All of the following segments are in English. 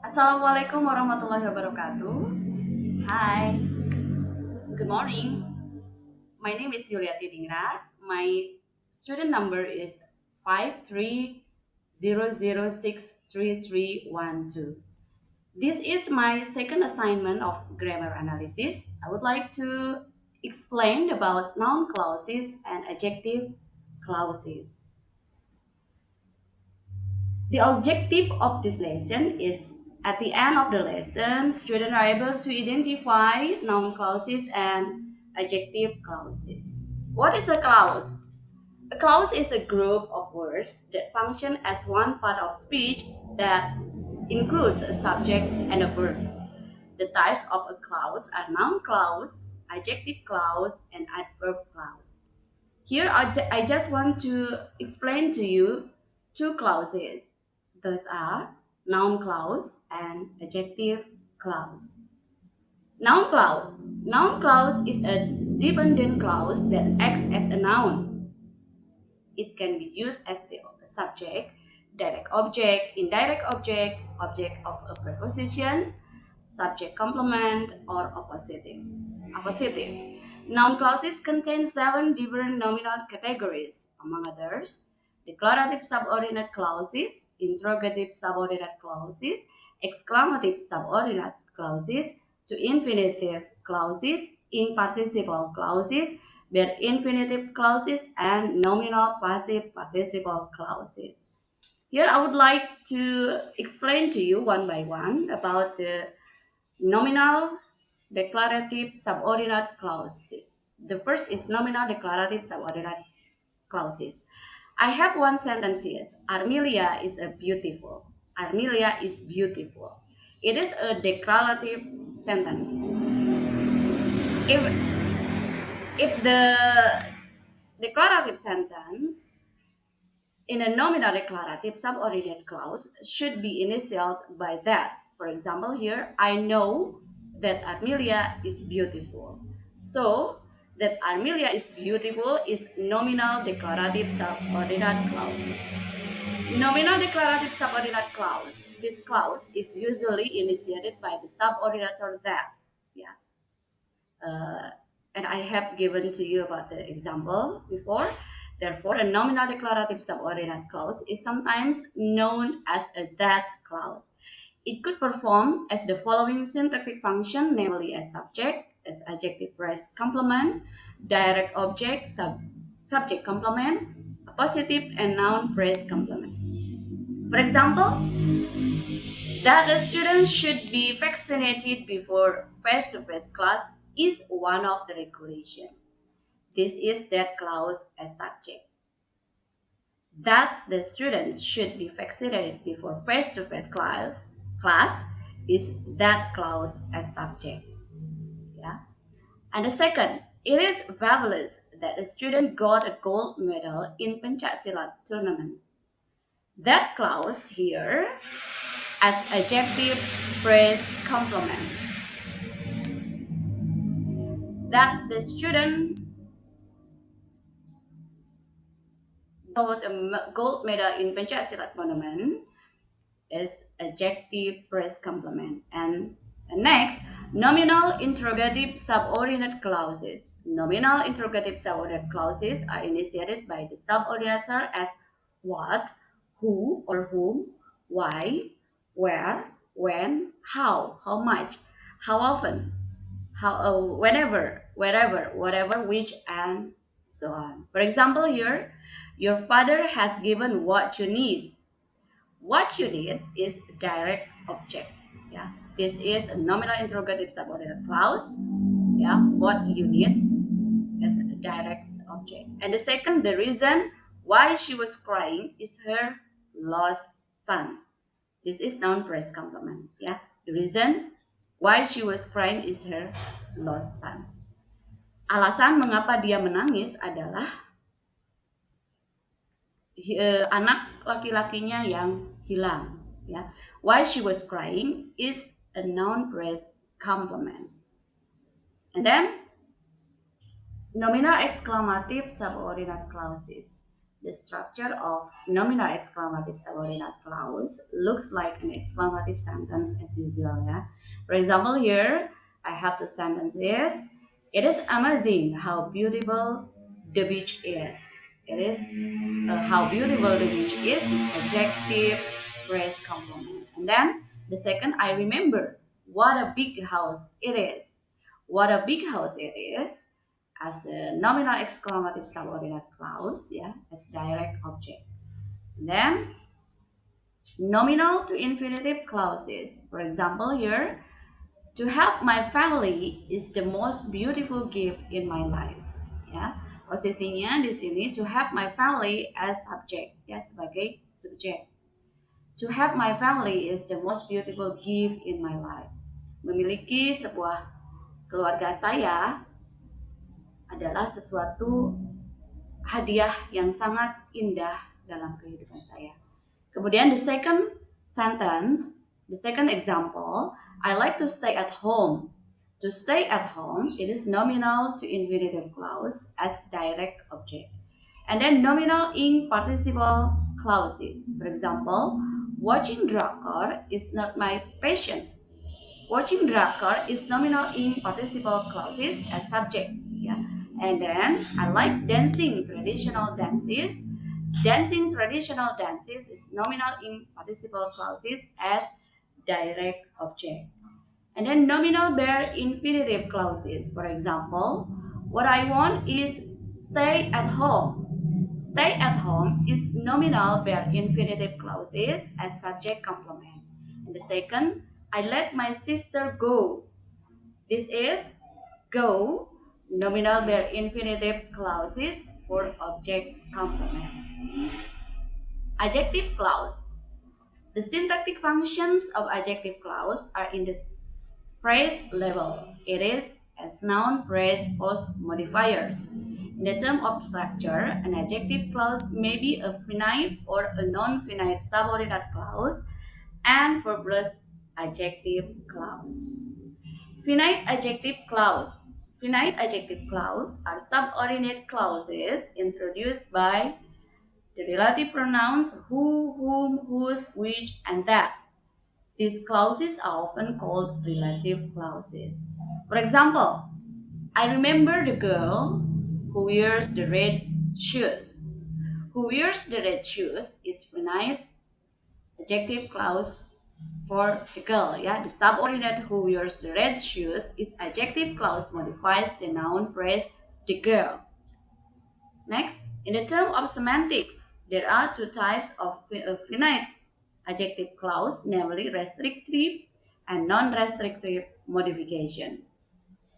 Assalamualaikum warahmatullahi wabarakatuh. Hi, good morning. My name is Yuliati Ningrat. My student number is 5300633312. This is my second assignment of grammar analysis. I would like to explain about noun clauses and adjective clauses. The objective of this lesson is at the end of the lesson, students are able to identify noun clauses and adjective clauses. What is a clause? A clause is a group of words that function as one part of speech that includes a subject and a verb. The types of a clause are noun clause, adjective clause, and adverb clause. Here I just want to explain to you two clauses. Those are noun clause and adjective clause. Noun clause. Noun clause is a dependent clause that acts as a noun. It can be used as the subject, direct object, indirect object, object of a preposition, subject complement, or oppositive. Noun clauses contain 7 different nominal categories, among others, declarative subordinate clauses, interrogative subordinate clauses, exclamative subordinate clauses, to infinitive clauses, imparticiple clauses, bare infinitive clauses, and nominal passive participle clauses. Here I would like to explain to you one by one about the nominal declarative subordinate clauses. The first is nominal declarative subordinate clauses. I have one sentence here. Armilia is a beautiful. Armilia is beautiful. It is a declarative sentence. If the declarative sentence in a nominal declarative subordinate clause should be initialed by that. For example, here, I know that Armilia is beautiful. So, that Armilia is beautiful is nominal declarative subordinate clause. Nominal declarative subordinate clause. This clause is usually initiated by the subordinator that. Yeah. And I have given to you about the example before. Therefore, a nominal declarative subordinate clause is sometimes known as a that clause. It could perform as the following syntactic function, namely as subject, as adjective phrase complement, direct object, subject complement, appositive, and noun phrase complement. For example, that the students should be vaccinated before face-to-face class is one of the regulations. This is that clause as subject. That the students should be vaccinated before face-to-face class is that clause as subject. Yeah. And the second, it is Verbless that the student got a gold medal in Pencaksilat tournament. That clause here as adjective phrase complement. That the student got a gold medal in Pencaksilat tournament is adjective phrase complement. And next, nominal interrogative subordinate clauses. Nominal interrogative subordinate clauses are initiated by the subordinator as what, who or whom, why, where, when, how much, how often, whenever, wherever, whatever, which, and so on. For example, here, your father has given what you need. What you need is direct object. Yeah, this is a nominal interrogative subordinate clause. Yeah, what you need is a direct object. And the second, the reason why she was crying is her lost son. This is noun phrase complement. Yeah, the reason why she was crying is her lost son. Alasan mengapa dia menangis adalah anak laki-lakinya yang hilang. Yeah. Why she was crying is a noun phrase complement. And then nominal exclamative subordinate clauses. the structure of nominal exclamative subordinate clause looks like an exclamative sentence as usual. Yeah. For example, here I have two sentences. It is amazing how beautiful the beach is. It is how beautiful the beach is adjective phrase complement. And then the second, I remember what a big house it is. What a big house it is as the nominal exclamative subordinate clause, yeah, as direct object. And then nominal to infinitive clauses. For example, here, to help my family is the most beautiful gift in my life. Ya, posisinya di sini to help my family as subject, ya, sebagai subjek. To help my family is the most beautiful gift in my life. Memiliki sebuah keluarga saya adalah sesuatu hadiah yang sangat indah dalam kehidupan saya. Kemudian the second sentence, the second example, I like to stay at home. To stay at home, it is nominal to infinitive clause as direct object. And then nominal in participle clauses. For example, watching drama is not my passion. Watching drama is nominal in participle clauses as subject. Yeah. And then I like dancing traditional dances. Dancing traditional dances is nominal in participle clauses as direct object. And then nominal bare infinitive clauses. For example, what I want is stay at home. Stay at home is nominal bare infinitive clauses as subject complement. And the second, I let my sister go. This is go, nominal bare infinitive clauses for object complement. Adjective clause. The syntactic functions of adjective clause are in the phrase level. It is as noun, phrase, post modifiers. In the term of structure, an adjective clause may be a finite or a non-finite subordinate clause and verbless adjective clause. Finite adjective clause. Finite adjective clause are subordinate clauses introduced by the relative pronouns who, whom, whose, which, and that. These clauses are often called relative clauses. For example, I remember the girl who wears the red shoes. Who wears the red shoes is finite adjective clause for the girl. Yeah, the subordinate who wears the red shoes is adjective clause modifies the noun phrase the girl. Next, in the term of semantics, there are two types of finite adjective clause, namely restrictive and non-restrictive modification.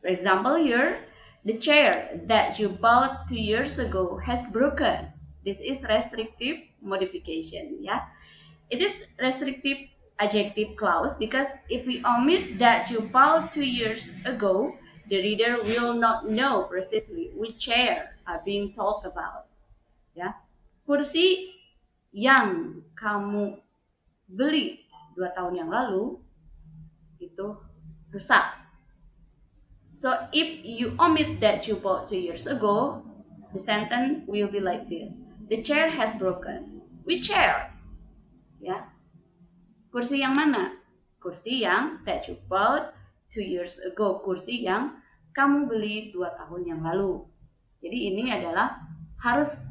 For example, here, the chair that you bought 2 years ago has broken. This is restrictive modification. Yeah, it is restrictive adjective clause because if we omit that you bought 2 years ago, the reader will not know precisely which chair are being talked about. Ya, kursi yang kamu beli 2 tahun yang lalu itu rusak. So if you omit that you bought 2 years ago, the sentence will be like this. The chair has broken. Which chair? Ya. Kursi yang mana? Kursi yang that you bought 2 years ago. Kursi yang kamu beli 2 tahun yang lalu. Jadi ini adalah harus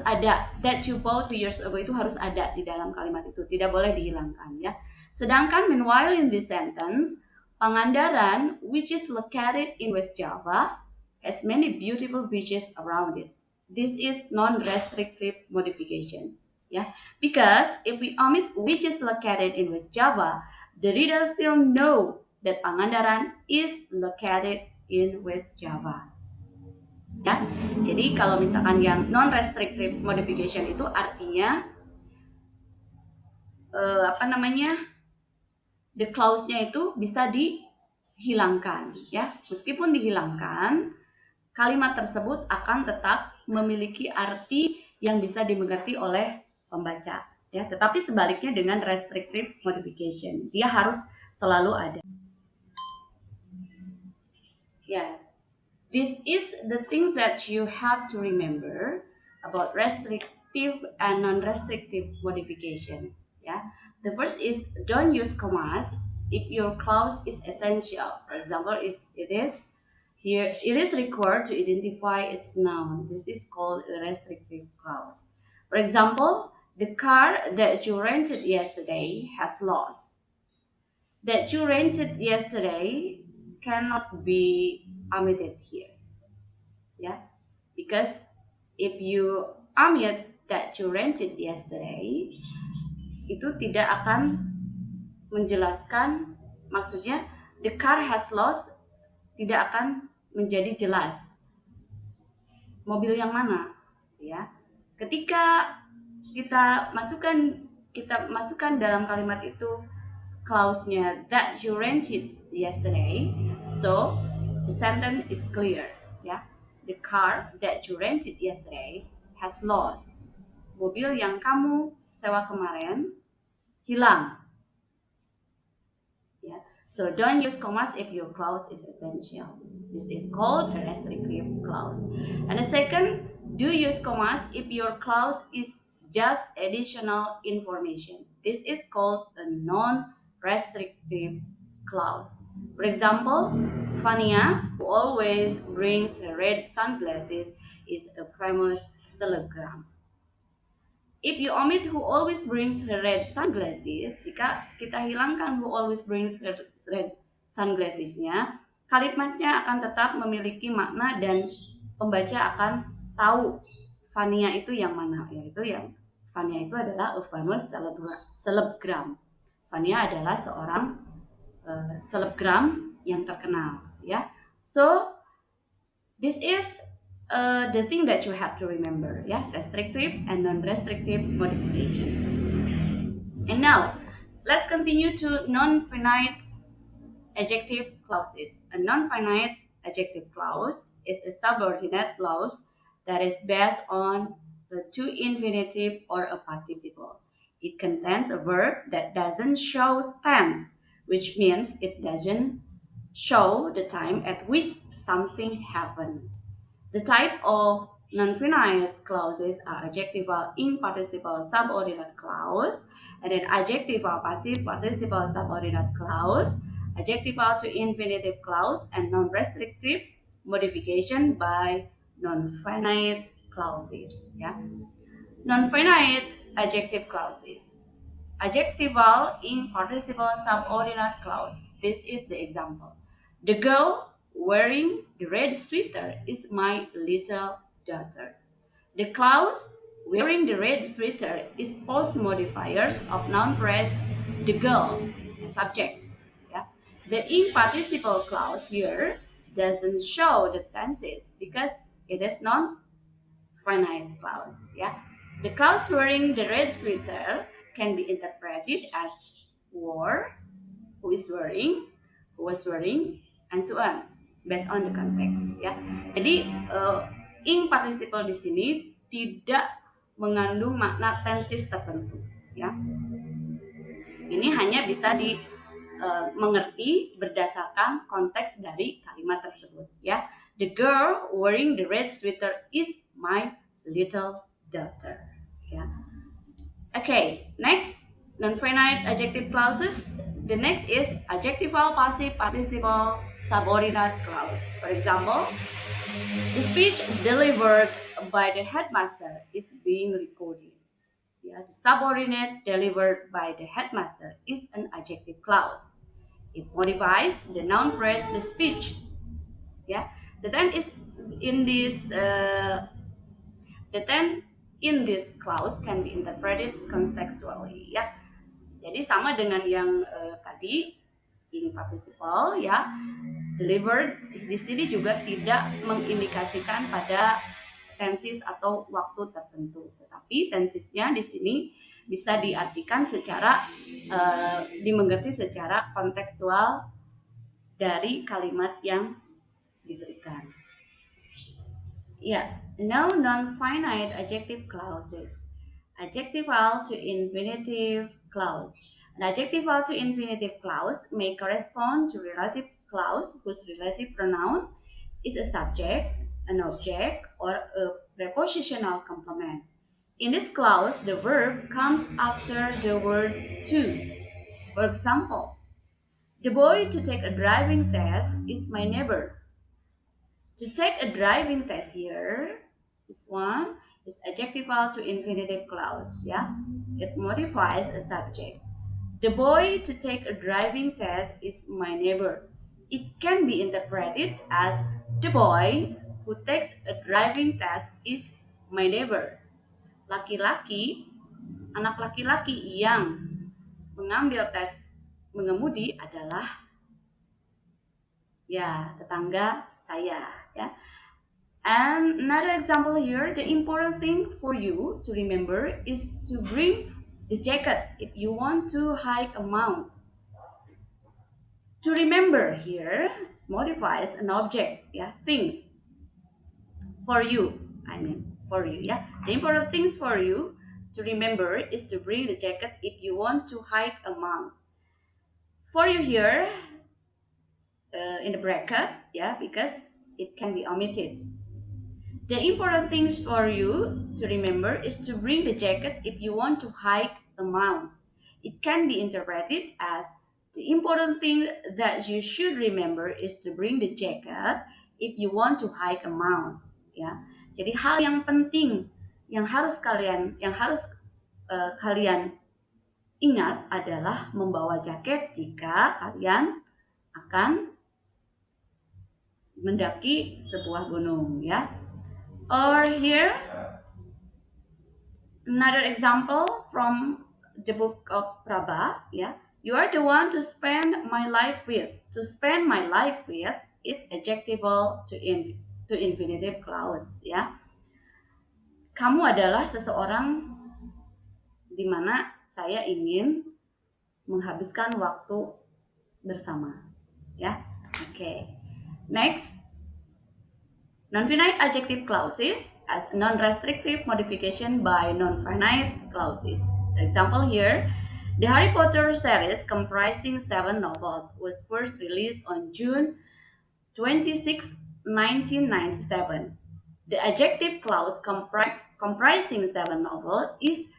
ada, that you bought 2 years ago itu harus ada di dalam kalimat itu, tidak boleh dihilangkan ya. Sedangkan meanwhile in this sentence, Pangandaran, which is located in West Java, has many beautiful beaches around it. This is non-restrictive modification. Yeah, because if we omit which is located in West Java, the reader still know that Pangandaran is located in West Java. Ya, jadi kalau misalkan yang non-restrictive modification itu artinya the clause-nya itu bisa dihilangkan, ya. Meskipun dihilangkan, kalimat tersebut akan tetap memiliki arti yang bisa dimengerti oleh pembaca, ya. Tetapi sebaliknya dengan restrictive modification, dia harus selalu ada. Ya, this is the thing that you have to remember about restrictive and non-restrictive modification. Yeah, the first is don't use commas if your clause is essential. For example, it is required to identify its noun. This is called a restrictive clause. For example, the car that you rented yesterday has lost. That you rented yesterday cannot be omitted here. Yeah, because if you omit that you rented yesterday, itu tidak akan menjelaskan, maksudnya the car has lost tidak akan menjadi jelas mobil yang mana, ya. Ketika kita masukkan dalam kalimat itu clause-nya that you rented yesterday, so the sentence is clear, ya. The car that you rented yesterday has lost. Mobil yang kamu sewa kemarin hilang. Yeah. So don't use commas if your clause is essential. This is called a restrictive clause. And the second, do use commas if your clause is just additional information. This is called a non-restrictive clause. For example, Fania, who always brings her red sunglasses, is a famous celebgram. If you omit who always brings her red sunglasses, jika kita hilangkan who always brings her red sunglassesnya, kalimatnya akan tetap memiliki makna dan pembaca akan tahu Fania itu yang mana, yaitu yang Fania itu adalah a famous celebgram. Fania adalah seorang selebgram yang terkenal, ya. So this is the thing that you have to remember, yeah, restrictive and non-restrictive modification. And now, let's continue to non-finite adjective clauses. A non-finite adjective clause is a subordinate clause that is based on the to infinitive or a participle. It contains a verb that doesn't show tense, which means it doesn't show the time at which something happened. The type of non-finite clauses are adjectival imparticiple subordinate clause, and then adjectival passive participle subordinate clause, adjectival to infinitive clause, and non-restrictive modification by non-finite clauses. Yeah, non-finite adjective clauses. Adjectival imparticiple subordinate clause. This is the example. The girl wearing the red sweater is my little daughter. The clause wearing the red sweater is post modifiers of noun phrase the girl, subject. Yeah. The imparticiple clause here doesn't show the tenses because it is non-finite clause. Yeah. The clause wearing the red sweater can be interpreted as wore, who is wearing, who was wearing, and so on, based on the context. Ya, jadi imparticiple di sini tidak mengandung makna tenses tertentu. Ya, ini hanya bisa dimengerti berdasarkan konteks dari kalimat tersebut. Ya, the girl wearing the red sweater is my little daughter. Ya. Okay, next, non-finite adjective clauses. The next is adjectival passive participle subordinate clause. For example, the speech delivered by the headmaster is being recorded. Yeah, the subordinate delivered by the headmaster is an adjective clause. It modifies the noun phrase the speech. Yeah, the tense is in this. The tense in this clause can be interpreted contextually. Ya, jadi sama dengan yang tadi in participle, ya. Delivered di sini juga tidak mengindikasikan pada tenses atau waktu tertentu, tetapi tensesnya di sini bisa diartikan secara dimengerti secara kontekstual dari kalimat yang diberikan. Yeah, now non-finite adjective clauses. Adjectival to infinitive clause. An adjectival to infinitive clause may correspond to relative clause whose relative pronoun is a subject, an object, or a prepositional complement. In this clause, the verb comes after the word to. For example, the boy to take a driving test is my neighbor. To take a driving test here, this one is adjectival to infinitive clause. Yeah, it modifies a subject. The boy to take a driving test is my neighbor. It can be interpreted as the boy who takes a driving test is my neighbor. Laki-laki, anak laki-laki yang mengambil tes mengemudi adalah ya tetangga saya ya. And another example here, the important thing for you to remember is to bring the jacket if you want to hike a mountain. To remember here modifies an object, yeah, things for you. For you, yeah. The important things for you to remember is to bring the jacket if you want to hike a mountain. For you here in the bracket, yeah, because it can be omitted. The important things for you to remember is to bring the jacket if you want to hike a mountain. It can be interpreted as the important thing that you should remember is to bring the jacket if you want to hike a mountain. Ya, jadi hal yang penting yang harus kalian ingat adalah membawa jaket jika kalian akan mendaki sebuah gunung. Ya. Or here, another example from the book of Prabha. Yeah, you are the one to spend my life with. To spend my life with is adjectival to infinitive clause. Ya, kamu adalah seseorang di mana saya ingin menghabiskan waktu bersama. Ya, okay. Next. Non-finite adjective clauses as non-restrictive modification by non-finite clauses. Example here, the Harry Potter series comprising 7 novels was first released on June 26, 1997. The adjective clause comprising 7 novels is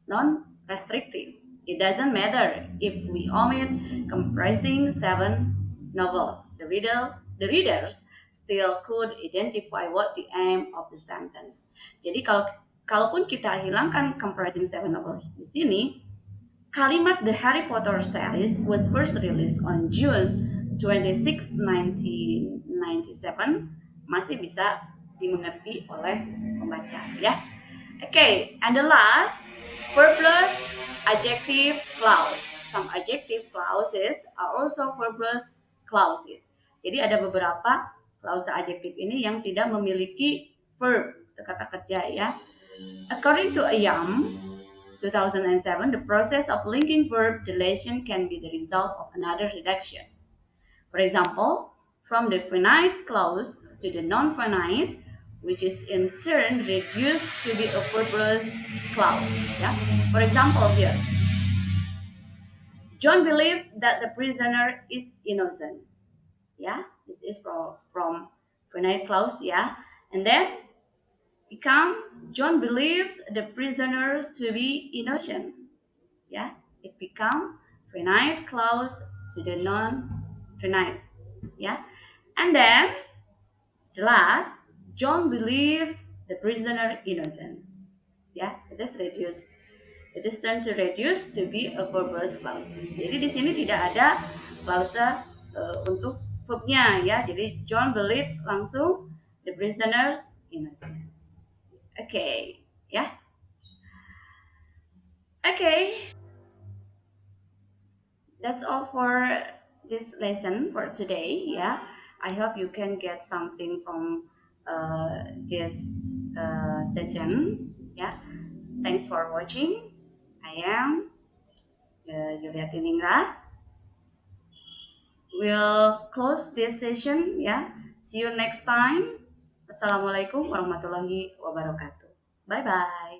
non-restrictive. It doesn't matter if we omit comprising 7 novels. The readers still could identify what the aim of the sentence. Jadi kalaupun kita hilangkan comprising 7 novels di sini, kalimat The Harry Potter series was first released on June 26, 1997 masih bisa dimengerti oleh pembaca ya. Okay, and the last, verbless adjective clause. Some adjective clauses are also verbless clauses. Jadi ada beberapa klausa adjektif ini yang tidak memiliki verb, kata kerja ya. According to Ayam 2007, the process of linking verb deletion can be the result of another reduction. For example, from the finite clause to the non-finite, which is in turn reduced to be a verbless clause. Yeah? For example here, John believes that the prisoner is innocent. Yeah, this is from finite clause, yeah. And then become John believes the prisoners to be innocent. Yeah, it become finite clause to the non-finite. Yeah, and then the last, John believes the prisoner innocent. Yeah, it is reduced. It is turned to reduce to be a verbless clause. Jadi di sini tidak ada klausa untuk verbnya ya. Jadi John believes langsung the prisoners innocent. Okay, ya. Okay. That's all for this lesson for today ya. I hope you can get something from this session ya. Thanks for watching. I am Yuliati Ningrat. We'll close this session ya. See you next time. Assalamualaikum warahmatullahi wabarakatuh. Bye bye.